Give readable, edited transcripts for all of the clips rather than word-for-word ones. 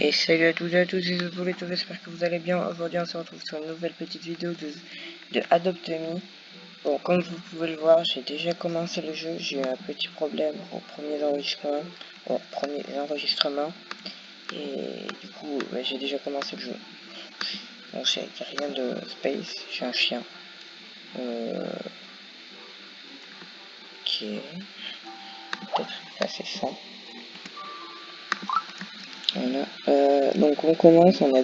Et salut à toutes et à tous, c'est Zopolito, j'espère que vous allez bien. Aujourd'hui on se retrouve sur une nouvelle petite vidéo de Adopt Me. Bon, comme vous pouvez le voir, j'ai déjà commencé le jeu, j'ai eu un petit problème au premier enregistrement. Et du coup, j'ai déjà commencé le jeu. Bon, il n'y a rien de space, j'ai un chien. Qui est peut-être assez ça. Voilà. Donc on commence, on a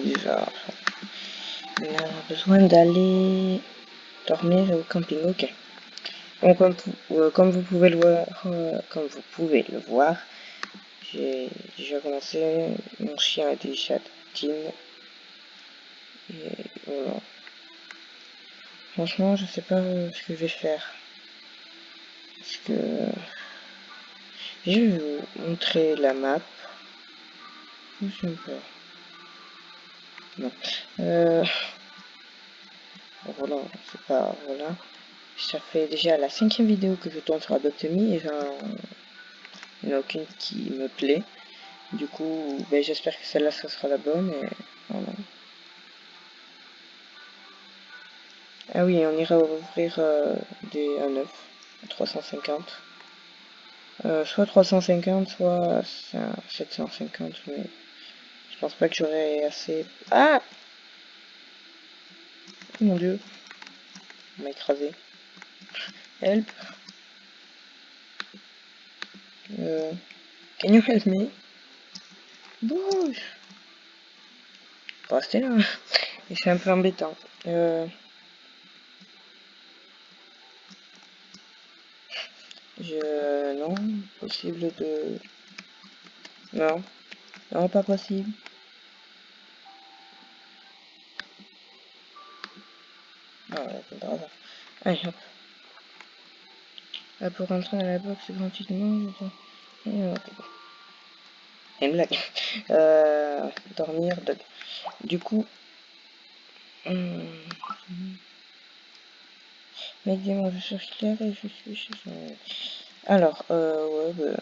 besoin d'aller dormir au camping, ok. Donc comme vous pouvez le voir, j'ai déjà commencé, mon chien a déjà tine, et voilà. Franchement, je sais pas ce que je vais faire, parce que je vais vous montrer la map, je sais pas, non, voilà, c'est pas, voilà. Ça fait déjà la 5e vidéo que je tourne sur Adopt Me et il n'y en a aucune qui me plaît. Du coup, j'espère que celle-là, ça sera la bonne. Et voilà. Ah oui, on ira ouvrir des A9 à 350. Soit 350, soit 750, mais je pense pas que j'aurai assez. Ah! Oh mon dieu, on m'a écrasé. Help! Can you help me? Bouge! Faut rester là. Et c'est un peu embêtant. Non, possible de... Non, non, pas possible. Ah ouais, c'est grave. Allez, hop. Là, pour rentrer dans la box gratuitement, une blague. Dormir, du coup... Mec, dis-moi, je cherche Claire et je suis chez... Alors, ouais,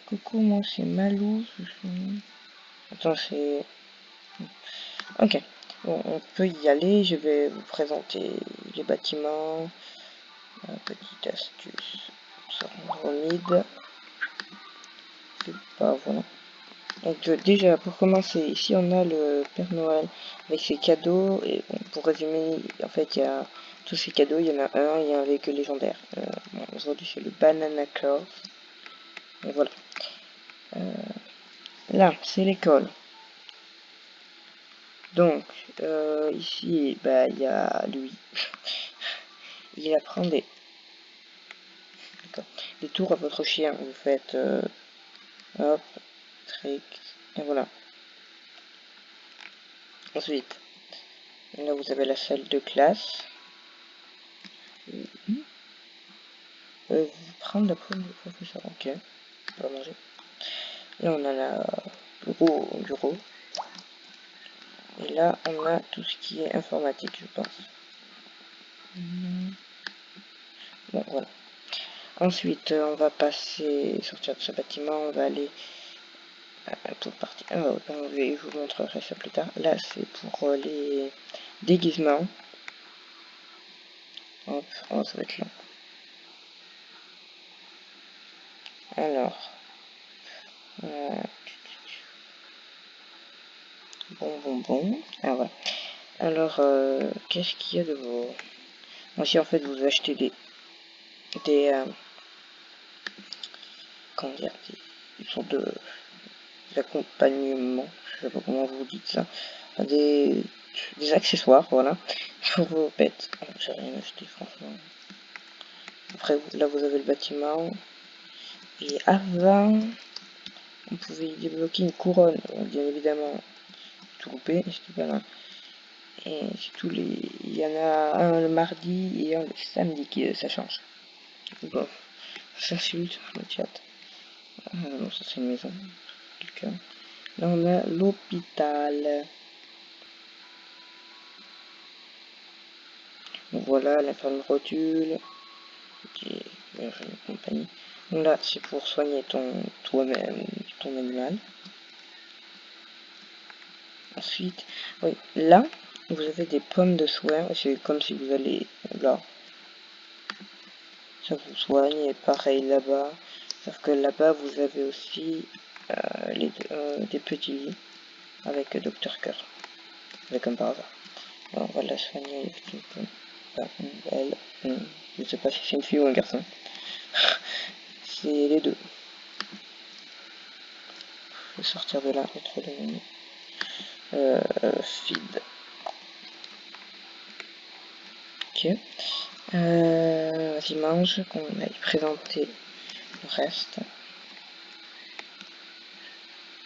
coucou, moi c'est Malou. Attends, c'est... Ok, bon, on peut y aller. Je vais vous présenter les bâtiments. Petite astuce. Ça rend mid. C'est pas... Voilà. Donc déjà, pour commencer, ici on a le Père Noël avec ses cadeaux. Et bon, pour résumer, en fait, il y a tous ces cadeaux. Il y en a un, il y a un véhicule légendaire. Bon, aujourd'hui, c'est le Banana Claus. Et voilà. Là, c'est l'école. Donc, ici, il y a lui. Il apprend des tours à votre chien. Vous faites hop, trick, et voilà. Ensuite, là vous avez la salle de classe. Vous prendre la pomme du professeur, ok. On va manger. Là on a la bureau. Et là on a tout ce qui est informatique, je pense. Bon, voilà. Ensuite, on va sortir de ce bâtiment, on va aller à toute partie. Je vous montrerai ça plus tard. Là, c'est pour les déguisements. Hop, oh, ça va être long. Alors, bon. Ah, voilà. Alors, qu'est-ce qu'il y a de beau? Ici, en fait, vous achetez des comment dire, des sortes d'accompagnement, je sais pas comment vous dites ça, des accessoires, voilà, pour vos pets. J'ai rien acheté, franchement. Après, là, vous avez le bâtiment. Et avant, on pouvait y débloquer une couronne, bien évidemment, tout coupé, c'était pas là. Et c'est il y en a un le mardi et un le samedi qui ça change. Bon, j'insulte le chat. Non, ça c'est une maison. Quelqu'un. Là on a l'hôpital. Donc voilà, l'infirme rotule. Qui est compagnie. Donc là c'est pour soigner toi-même, ton animal. Ensuite, oui, là, vous avez des pommes de soin. C'est comme si vous allez là. Ça vous soigne. Et pareil là-bas. Sauf que là-bas, vous avez aussi des petits lits avec Dr. Cœur. C'est comme par hasard. Alors, on va la soigner avec une pomme. Elle. Je sais pas si c'est une fille ou un garçon. C'est les deux. Je vais sortir de là et trop de menu. Feed. Ok. Vas-y, mange, qu'on aille présenter le reste.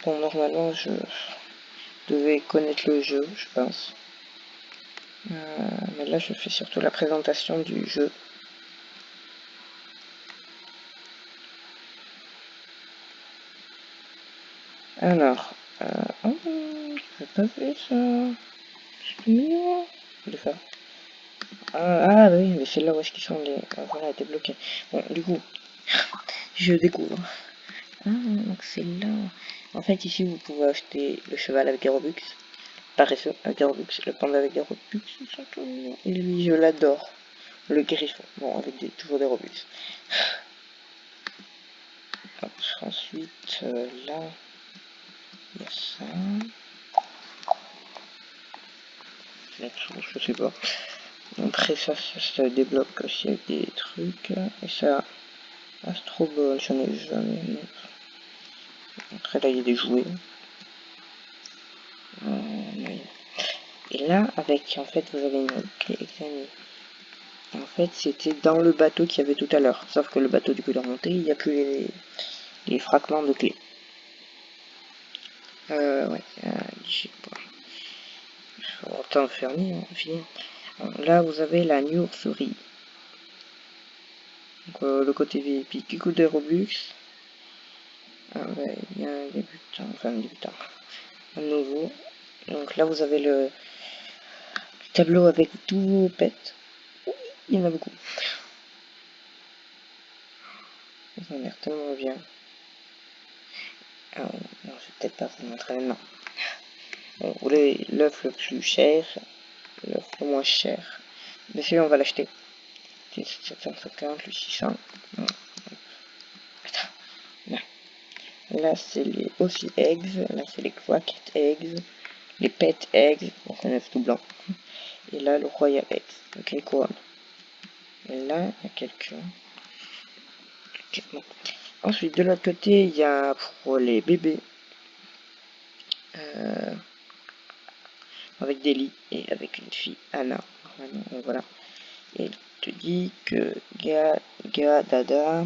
Bon, normalement, je devais connaître le jeu, je pense. Mais là, je fais surtout la présentation du jeu. Alors, oh, j'ai pas vu ça. C'est mignon de faire. Ah oui, mais c'est là où est-ce qu'ils sont les. Ah, voilà, débloqués. Bon, du coup, je découvre. Ah, donc c'est là. En fait, ici, vous pouvez acheter le cheval avec des Robux. Paresseux avec des Robux. Le panda avec des Robux. Ils sont tout mignons. Et lui, je l'adore. Le griffon. Bon, avec toujours des Robux. Hop, ensuite, là, il y a ça. Je sais pas. Après ça, ça débloque aussi avec des trucs. Et ça, Astro Ball, j'en ai jamais vu. Après là, il y a des jouets. Et là, avec, en fait, vous avez une clé examinée. En fait, c'était dans le bateau qu'il y avait tout à l'heure. Sauf que le bateau, du coup, il est remonté, il n'y a plus les fragments de clé. Ouais, je sais pas. Autant faire mieux, finir. Là, vous avez la Nourserie. Donc, le côté VIP qui coûte des Robux. Ah ouais, il y a un débutant, enfin un débutant, un nouveau. Donc là, vous avez le tableau avec tous vos pets. Il y en a beaucoup. Ça a l'air tellement bien. Ah ouais, non, je vais peut-être pas vous montrer maintenant. Bon, vous voulez l'œuf le plus cher, l'œuf le moins cher. Mais celui-là, on va l'acheter. 750, le 600. Bon. Là, c'est les aussi eggs. Là, c'est les quacket eggs. Les pet eggs. Donc, un œuf tout blanc. Et là, le royal eggs. Donc, une couronne. Et là, il y a quelques... Bon. Ensuite, de l'autre côté, il y a pour les bébés. Avec des lits et avec une fille, Anna. Voilà. Et il te dit que dada.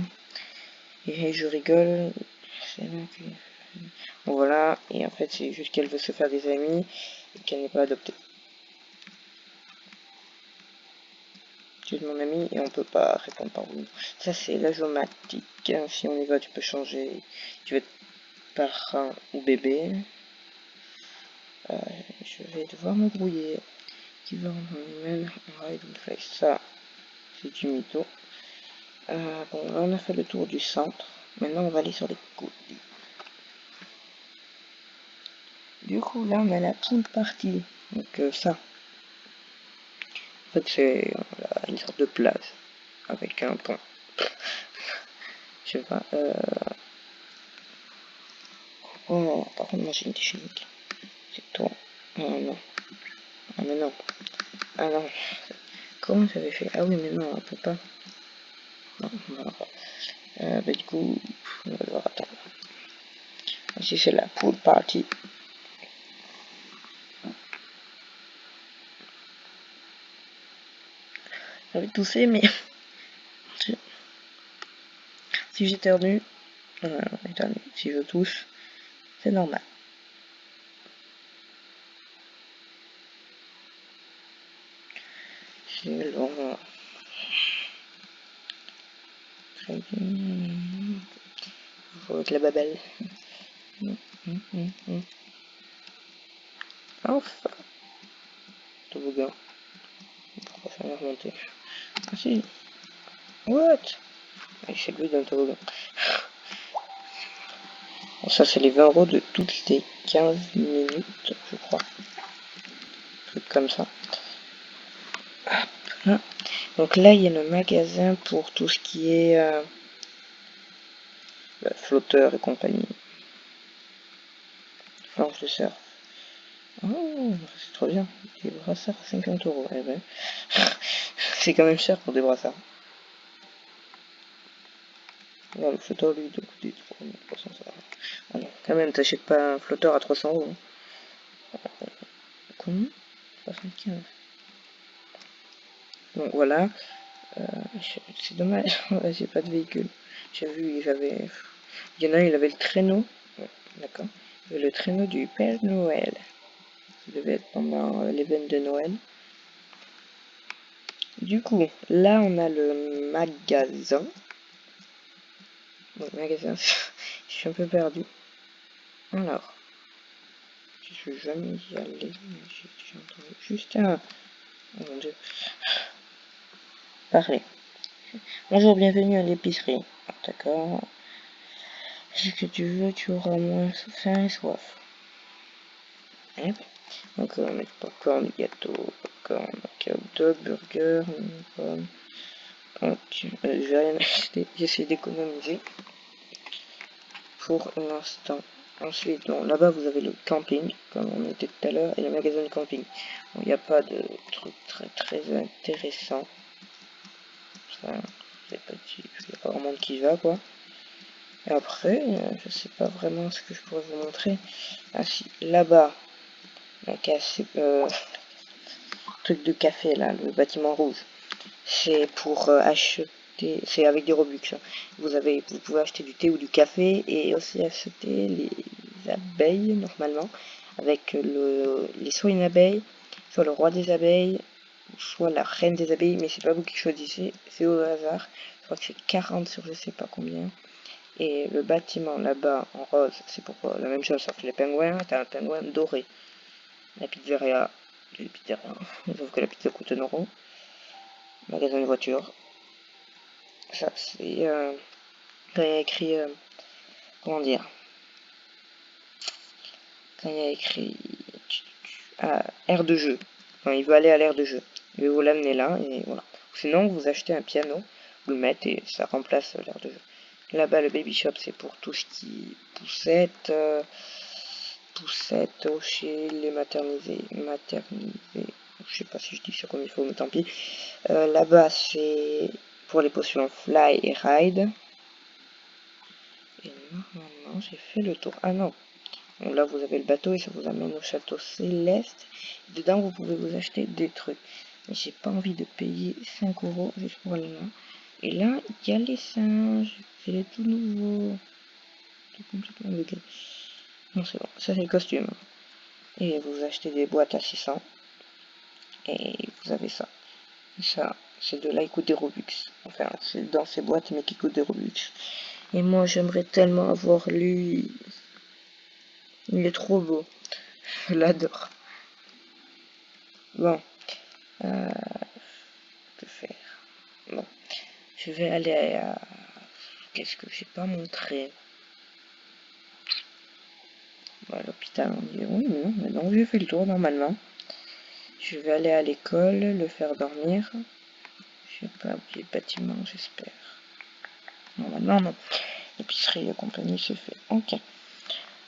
Et je rigole. Bon, voilà. Et en fait, c'est juste qu'elle veut se faire des amis et qu'elle n'est pas adoptée. Tu es mon ami et on peut pas répondre par oui. Ça, c'est la géomatique. Si on y va, tu peux changer. Tu veux être parent ou bébé. Je vais devoir me brouiller. Qui va en humaine, ça, c'est du mytho. Bon, là on a fait le tour du centre. Maintenant on va aller sur les côtés. Du coup là on a la pool party. Donc ça. En fait c'est une sorte de plage. Avec un pont. Je sais pas. Oh, par contre moi j'ai une technique. C'est toi. Oh non. Ah mais non. Ah non. Comment j'avais fait? Ah oui mais non on peut pas. Non, voilà. Bah du coup, on va devoir attendre. Ici c'est la pool party. J'avais toussé mais si j'éternue, si je tousse, c'est normal. C'est long. Très bien. Faut avec la babelle. Enfin. Toboggan. Pourquoi ça m'a remonté? Ah si. What? C'est lui dans le toboggan. Bon, ça, c'est les 20 euros de toutes les 15 minutes, je crois. Un truc comme ça. Hop. Donc là, il y a le magasin pour tout ce qui est flotteur et compagnie. Planche de surf. Oh, c'est trop bien. Des brassards à 50 euros. Eh ben. C'est quand même cher pour des brassards. Non, le flotteur, lui, doit coûter 300 ça. Ah non, quand même, t'achètes pas un flotteur à 300 euros. Combien 75. Donc voilà. C'est dommage, j'ai pas de véhicule. J'ai vu, j'avais. Il y en a un, il avait le traîneau. Ouais, d'accord. Il avait le traîneau du Père Noël. Ça devait être pendant l'événement de Noël. Du coup, là, on a le magasin. Bon, magasin, je suis un peu perdu. Alors, je suis jamais y allé. J'ai entendu juste un. Oh mon dieu. Parler. Bonjour, bienvenue à l'épicerie. D'accord. Ce que tu veux, tu auras moins faim et soif. Hein. Donc on va mettre popcorn, gâteau, popcorn, hot dog, burger, pomme. Ok, je vais rien acheter. J'essaie d'économiser pour l'instant. Ensuite, là-bas vous avez le camping, comme on était tout à l'heure, et le magasin de camping. Il n'y a pas de truc très intéressant. Ça, c'est petit, il n'y a pas vraiment de qui va quoi. Et après, je sais pas vraiment ce que je pourrais vous montrer. Ah si, là-bas, donc truc de café là, le bâtiment rouge. C'est pour acheter, c'est avec des Robux. Hein. Vous pouvez acheter du thé ou du café et aussi acheter les abeilles normalement, avec soit une abeille, soit le roi des abeilles, soit la reine des abeilles, mais c'est pas vous qui choisissez, c'est au hasard. Je crois que c'est 40 sur je sais pas combien. Et le bâtiment là-bas en rose, c'est pour la même chose, sauf que les pingouins, t'as un pingouin doré. La pizzeria, sauf que la pizza coûte 1 euro. Magasin de voitures. Ça, c'est quand il y a écrit. Comment dire Quand il y a écrit. Aire de jeu. Enfin, il veut aller à l'aire de jeu. Il veut vous l'amener là, et voilà. Sinon, vous achetez un piano, vous le mettez et ça remplace l'aire de jeu. Là-bas, le baby shop, c'est pour tout ce qui poussette. Poussette, chez les maternisés. Je sais pas si je dis ça comme il faut, mais tant pis. Là-bas, c'est pour les potions Fly et Ride. Et normalement, j'ai fait le tour. Ah non. Bon, là, vous avez le bateau et ça vous amène au château céleste. Dedans, vous pouvez vous acheter des trucs. Mais j'ai pas envie de payer 5 euros juste pour aller là. Et là, il y a les singes. C'est les tout nouveaux. Tout complètement bugué. Non, c'est bon. Ça, c'est le costume. Et vous achetez des boîtes à 600. Et vous avez ça. Et ça, c'est de là, il coûte des Robux. Enfin, c'est dans ces boîtes, mais qui coûtent des Robux. Et moi, j'aimerais tellement avoir lui. Il est trop beau. Je l'adore. Bon. Que faire? Bon. Je vais aller à... Qu'est-ce que j'ai pas montré? Bon, à l'hôpital, on dit oui, mais non, j'ai fait le tour normalement. Je vais aller à l'école, le faire dormir. Je sais pas, oublier le bâtiment, j'espère. Normalement, non. L'épicerie et compagnie, c'est fait. Ok.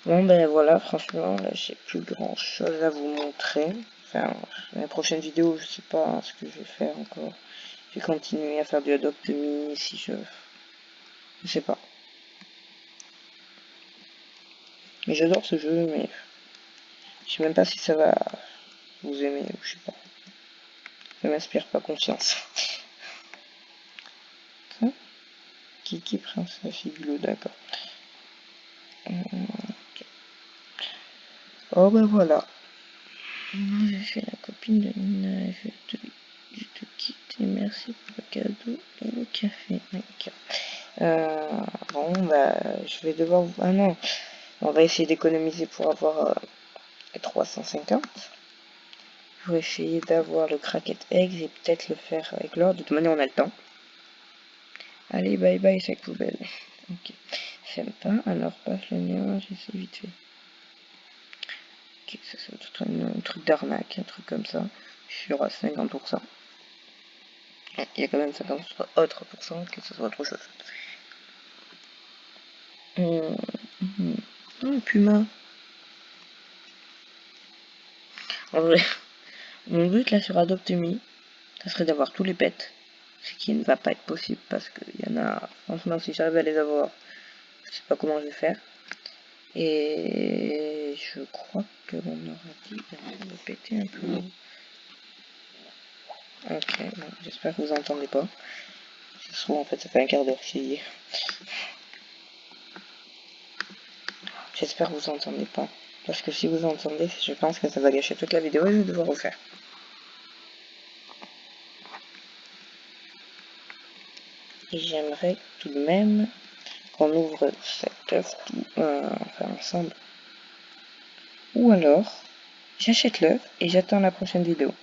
Bon, ben voilà, franchement, là, j'ai plus grand chose à vous montrer. Enfin, dans la prochaine vidéo, je sais pas ce que je vais faire encore. Je vais continuer à faire du Adopt Me si je... Je sais pas. Mais j'adore ce jeu, mais je sais même pas si ça va vous aimer, ou je sais pas. Ça m'inspire pas confiance. Hein Kiki, princesse, Iglo, d'accord. Okay. Oh ben voilà. Moi j'ai fait la copine de Nina, je te quitte et merci pour le cadeau et le café. Okay. Bon bah je vais devoir vous... Ah non, on va essayer d'économiser pour avoir 350. Je vais essayer d'avoir le Cracket Eggs et peut-être le faire avec l'or. De toute manière, on a le temps. Allez, bye bye, sac poubelle. Ok. J'aime pas, alors passe le lien, j'essaie vite fait. Ok, ça c'est un truc d'arnaque, un truc comme ça. Je suis sûr à 50%. Il y a quand même 50 autres pourcents que ce soit autre chose. Oh, Puma. En vrai, mon but là sur Adopt.me, ça serait d'avoir tous les pets. Ce qui ne va pas être possible parce qu'il y en a, franchement, si j'arrive à les avoir, je sais pas comment je vais faire. Et je crois que mon ordi de péter un peu. Ok, bon, j'espère que vous entendez pas. Ça se trouve, en fait, ça fait un quart d'heure qu'il y est. J'espère que vous entendez pas. Parce que si vous entendez, je pense que ça va gâcher toute la vidéo et je vais devoir refaire. Et j'aimerais tout de même qu'on ouvre cette œuf tout enfin, ensemble. Ou alors, j'achète l'œuf et j'attends la prochaine vidéo.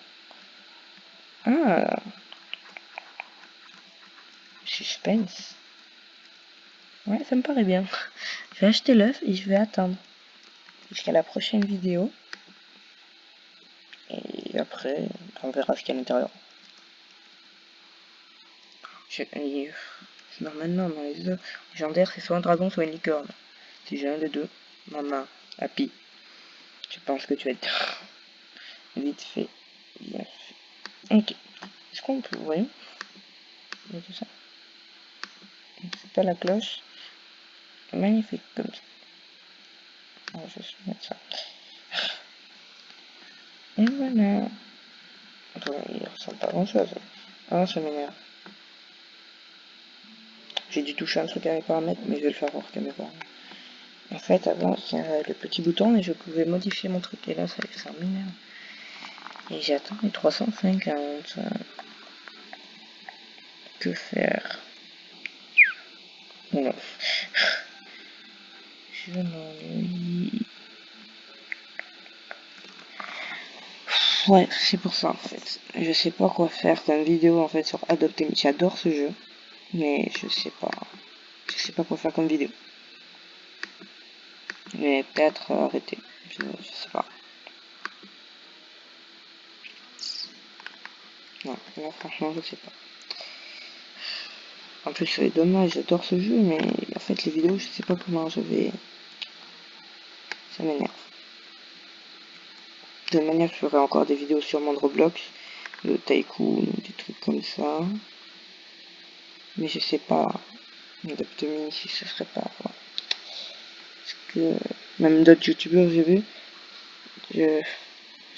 Ah, suspense. Ouais, ça me paraît bien. Je vais acheter l'œuf et je vais attendre jusqu'à la prochaine vidéo. Et après, on verra ce qu'il y a à l'intérieur. Normalement, dans les œufs légendaires, c'est soit un dragon, soit une licorne. Si j'ai un des deux, maman, Happy, je pense que tu vas être vite fait, bien fait. Ok. Est-ce qu'on peut, voyons, tout ça. C'est pas la cloche. Magnifique comme ça. On va juste mettre ça. Et voilà. Attends, il ressemble pas à grand chose. Ah, ça m'énerve. J'ai dû toucher un truc à mes paramètres, mais je vais le faire hors caméra. En fait, avant, il y avait le petit bouton et je pouvais modifier mon truc. Et là, ça m'énerve. Et j'attends les 350. Que faire? Non. Je m'ennuie. Ouais, c'est pour ça en fait. Je sais pas quoi faire comme vidéo en fait sur Adopt.me. J'adore ce jeu, mais je sais pas. Je sais pas quoi faire comme vidéo. Mais peut-être arrêter. Je sais pas. Non, là franchement je sais pas. En plus c'est dommage, j'adore ce jeu, mais en fait les vidéos je sais pas comment je vais. Ça m'énerve. De toute manière je ferai encore des vidéos sur mon Roblox, le Tycoon, des trucs comme ça. Mais je sais pas. Adopt.me si ce serait pas. Quoi. Parce que même d'autres youtubeurs j'ai vu. Je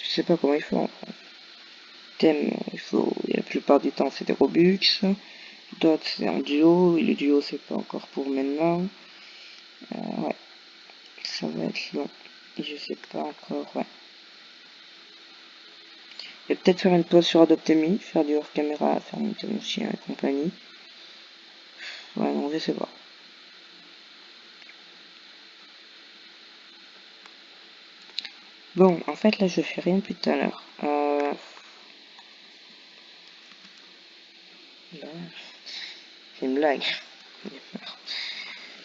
sais pas comment ils font. Thème, la plupart du temps c'est des Robux, d'autres c'est en duo, et le duo c'est pas encore pour maintenant. Ouais, ça va être long. Et je sais pas encore, ouais. Je vais peut-être faire une pause sur Adopt.me, faire du hors caméra, faire monter mon chien et compagnie. Ouais, non, je sais pas. Bon, en fait là je fais rien depuis tout à l'heure. C'est une blague.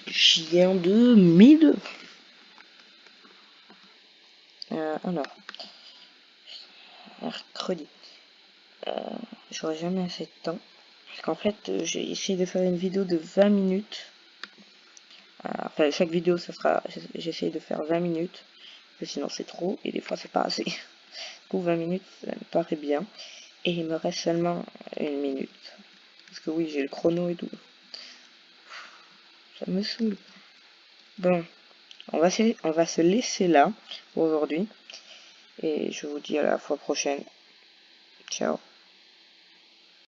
Chien de 1000. Alors, mercredi. J'aurai jamais assez de temps. Parce qu'en fait, j'ai essayé de faire une vidéo de 20 minutes. Enfin, chaque vidéo, ça sera. J'essaye de faire 20 minutes. Parce que sinon, c'est trop. Et des fois, c'est pas assez. Du coup, 20 minutes, ça me paraît bien. Et il me reste seulement une minute. Parce que oui, j'ai le chrono et tout. Ça me saoule. Bon, on va se laisser là pour aujourd'hui. Et je vous dis à la fois prochaine. Ciao.